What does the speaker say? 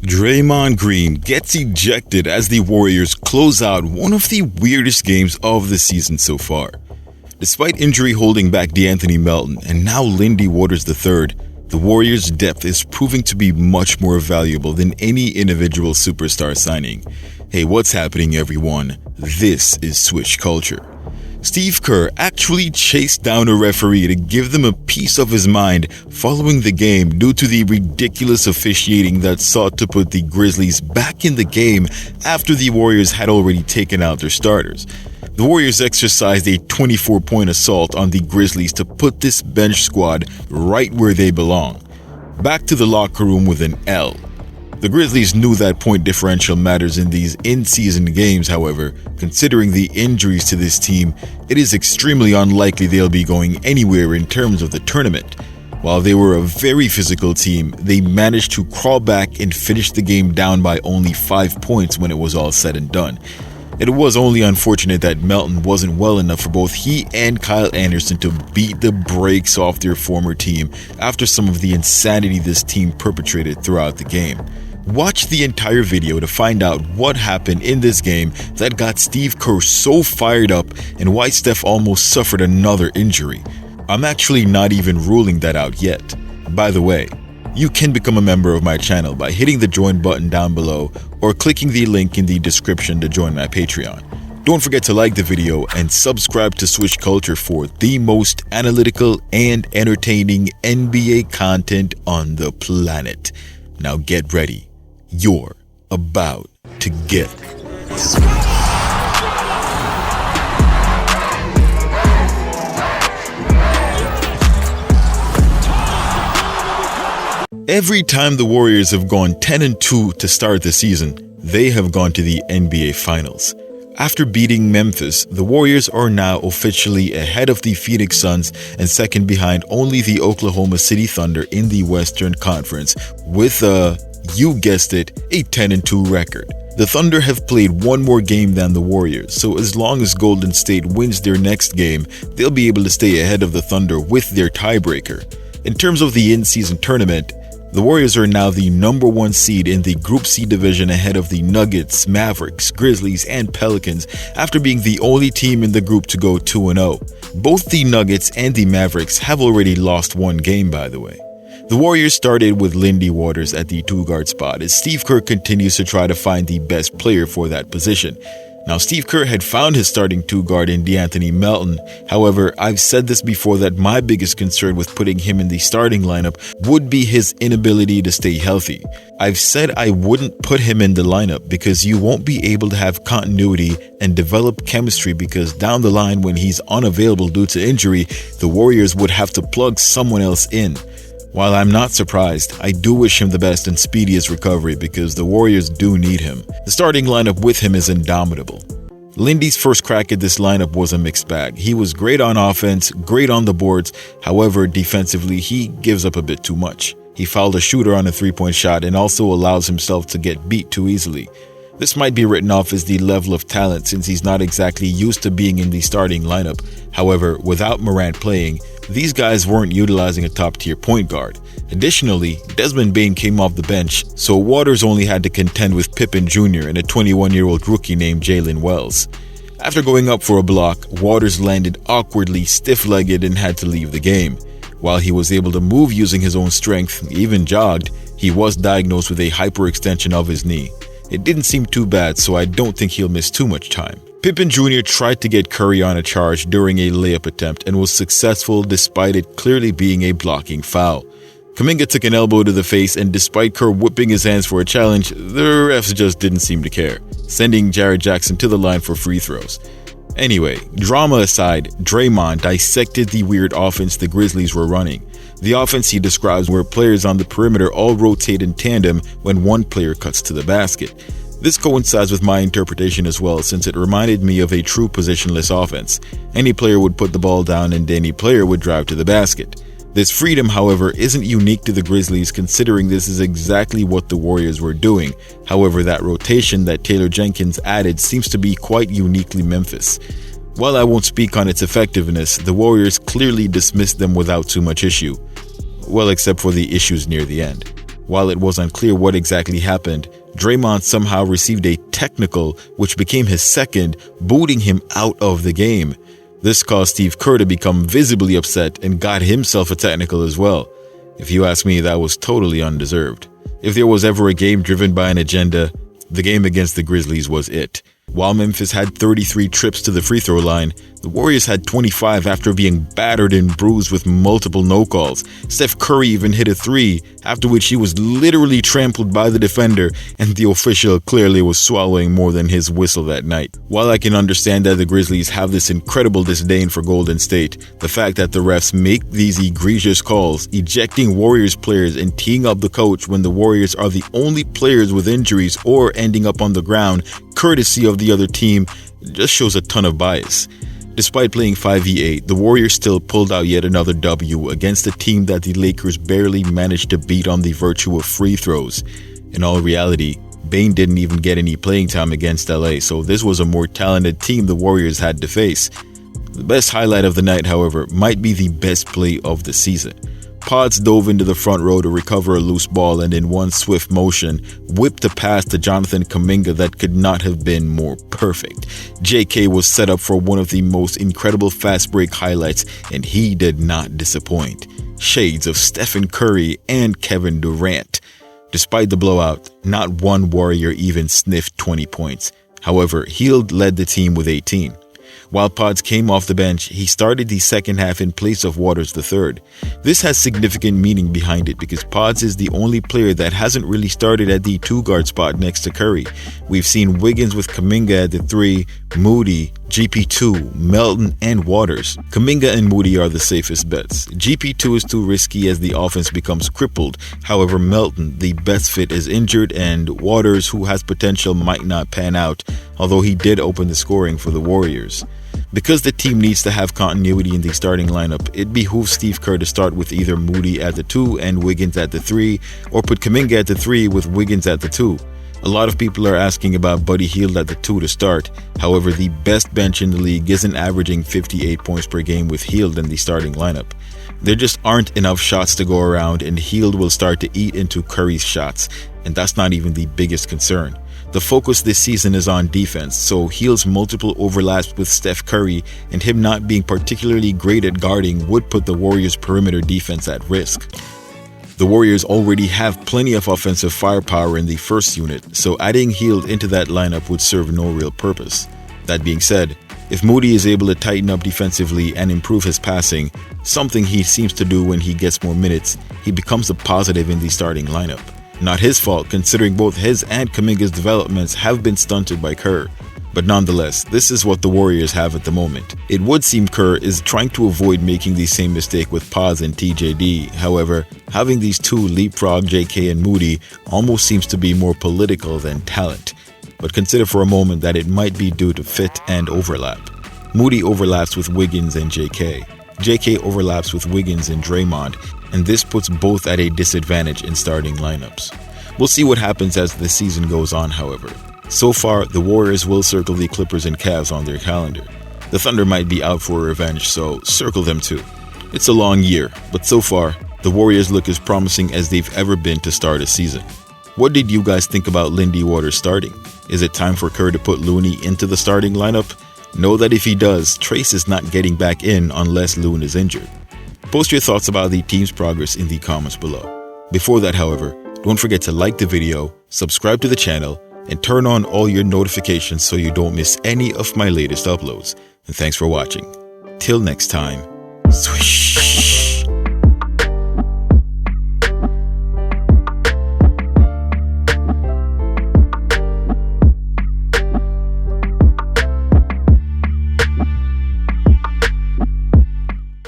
Draymond Green gets ejected as the Warriors close out one of the weirdest games of the season so far. Despite injury holding back DeAnthony Melton and now Lindy Waters III, the Warriors' depth is proving to be much more valuable than any individual superstar signing. Hey, what's happening, everyone? This is Switch Culture. Steve Kerr actually chased down a referee to give them a piece of his mind following the game due to the ridiculous officiating that sought to put the Grizzlies back in the game after the Warriors had already taken out their starters. The Warriors exercised a 24-point assault on the Grizzlies to put this bench squad right where they belong. Back to the locker room with an L. The Grizzlies knew that point differential matters in these in-season games, however. Considering the injuries to this team, it is extremely unlikely they'll be going anywhere in terms of the tournament. While they were a very physical team, they managed to crawl back and finish the game down by only 5 points when it was all said and done. It was only unfortunate that Melton wasn't well enough for both he and Kyle Anderson to beat the brakes off their former team after some of the insanity this team perpetrated throughout the game. Watch the entire video to find out what happened in this game that got Steve Kerr so fired up and why Steph almost suffered another injury. I'm actually not even ruling that out yet. By the way, you can become a member of my channel by hitting the join button down below or clicking the link in the description to join my Patreon. Don't forget to like the video and subscribe to Switch Culture for the most analytical and entertaining NBA content on the planet. Now get ready. You're about to get Every time the Warriors have gone 10-2 to start the season, they have gone to the NBA Finals. After beating Memphis, the Warriors are now officially ahead of the Phoenix Suns and second behind only the Oklahoma City Thunder in the Western Conference with you guessed it, a 10-2 record. The Thunder have played one more game than the Warriors, so as long as Golden State wins their next game, they'll be able to stay ahead of the Thunder with their tiebreaker. In terms of the in-season tournament, the Warriors are now the number 1 seed in the Group C division ahead of the Nuggets, Mavericks, Grizzlies, and Pelicans after being the only team in the group to go 2-0. Both the Nuggets and the Mavericks have already lost one game, by the way. The Warriors started with Lindy Waters at the 2-guard spot as Steve Kerr continues to try to find the best player for that position. Now, Steve Kerr had found his starting 2-guard in DeAnthony Melton. However, I've said this before that my biggest concern with putting him in the starting lineup would be his inability to stay healthy. I've said I wouldn't put him in the lineup because you won't be able to have continuity and develop chemistry because down the line when he's unavailable due to injury, the Warriors would have to plug someone else in. While I'm not surprised, I do wish him the best and speediest recovery because the Warriors do need him. The starting lineup with him is indomitable. Lindy's first crack at this lineup was a mixed bag. He was great on offense, great on the boards, however, defensively he gives up a bit too much. He fouled a shooter on a 3-point shot and also allows himself to get beat too easily. This might be written off as the level of talent since he's not exactly used to being in the starting lineup. However, without Morant playing, these guys weren't utilizing a top-tier point guard. Additionally, Desmond Bane came off the bench, so Waters only had to contend with Pippen Jr. and a 21-year-old rookie named Jalen Wells. After going up for a block, Waters landed awkwardly, stiff-legged, and had to leave the game. While he was able to move using his own strength, even jogged, he was diagnosed with a hyperextension of his knee. It didn't seem too bad, so I don't think he'll miss too much time. Pippen Jr. tried to get Curry on a charge during a layup attempt and was successful despite it clearly being a blocking foul. Kuminga took an elbow to the face, and despite Kerr whipping his hands for a challenge, the refs just didn't seem to care, sending Jared Jackson to the line for free throws. Anyway, drama aside, Draymond dissected the weird offense the Grizzlies were running. The offense he describes where players on the perimeter all rotate in tandem when one player cuts to the basket. This coincides with my interpretation as well, since it reminded me of a true positionless offense. Any player would put the ball down and any player would drive to the basket. This freedom, however, isn't unique to the Grizzlies considering this is exactly what the Warriors were doing. However, that rotation that Taylor Jenkins added seems to be quite uniquely Memphis. While I won't speak on its effectiveness, the Warriors clearly dismissed them without too much issue. Well, except for the issues near the end. While it was unclear what exactly happened, Draymond somehow received a technical, which became his second, booting him out of the game. This caused Steve Kerr to become visibly upset and got himself a technical as well. If you ask me, that was totally undeserved. If there was ever a game driven by an agenda, the game against the Grizzlies was it. While Memphis had 33 trips to the free throw line, the Warriors had 25 after being battered and bruised with multiple no-calls. Steph Curry even hit a three, after which he was literally trampled by the defender, and the official clearly was swallowing more than his whistle that night. While I can understand that the Grizzlies have this incredible disdain for Golden State, the fact that the refs make these egregious calls, ejecting Warriors players and teeing up the coach when the Warriors are the only players with injuries or ending up on the ground, courtesy of the other team, just shows a ton of bias. Despite playing 5v8, the Warriors still pulled out yet another W against a team that the Lakers barely managed to beat on the virtue of free throws. In all reality, Bane didn't even get any playing time against LA, so this was a more talented team the Warriors had to face. The best highlight of the night, however, might be the best play of the season. Pods dove into the front row to recover a loose ball and in one swift motion, whipped a pass to Jonathan Kuminga that could not have been more perfect. JK was set up for one of the most incredible fast break highlights, and he did not disappoint. Shades of Stephen Curry and Kevin Durant. Despite the blowout, not one Warrior even sniffed 20 points. However, Hield led the team with 18. While Pods came off the bench, he started the second half in place of Waters III. This has significant meaning behind it because Pods is the only player that hasn't really started at the two-guard spot next to Curry. We've seen Wiggins with Kuminga at the 3, Moody, GP2, Melton, and Waters. Kuminga and Moody are the safest bets. GP2 is too risky as the offense becomes crippled. However, Melton, the best fit, is injured, and Waters, who has potential, might not pan out, although he did open the scoring for the Warriors. Because the team needs to have continuity in the starting lineup, it behooves Steve Kerr to start with either Moody at the 2 and Wiggins at the 3, or put Kuminga at the 3 with Wiggins at the 2. A lot of people are asking about Buddy Hield at the 2 to start. However, the best bench in the league isn't averaging 58 points per game with Hield in the starting lineup. There just aren't enough shots to go around, and Hield will start to eat into Curry's shots, and that's not even the biggest concern. The focus this season is on defense, so Hield's multiple overlaps with Steph Curry and him not being particularly great at guarding would put the Warriors' perimeter defense at risk. The Warriors already have plenty of offensive firepower in the first unit, so adding Hield into that lineup would serve no real purpose. That being said, if Moody is able to tighten up defensively and improve his passing, something he seems to do when he gets more minutes, he becomes a positive in the starting lineup. Not his fault, considering both his and Kuminga's developments have been stunted by Kerr. But nonetheless, this is what the Warriors have at the moment. It would seem Kerr is trying to avoid making the same mistake with Pods and TJD. However, having these two leapfrog JK and Moody almost seems to be more political than talent. But consider for a moment that it might be due to fit and overlap. Moody overlaps with Wiggins and JK. JK overlaps with Wiggins and Draymond, and this puts both at a disadvantage in starting lineups. We'll see what happens as the season goes on, however. So far, the Warriors will circle the Clippers and Cavs on their calendar. The Thunder might be out for revenge, so circle them too. It's a long year, but so far, the Warriors look as promising as they've ever been to start a season. What did you guys think about Lindy Waters starting? Is it time for Kerr to put Looney into the starting lineup? Know that if he does, Trace is not getting back in unless Loon is injured. Post your thoughts about the team's progress in the comments below. Before that, however, don't forget to like the video, subscribe to the channel, and turn on all your notifications so you don't miss any of my latest uploads. And thanks for watching. Till next time, swish.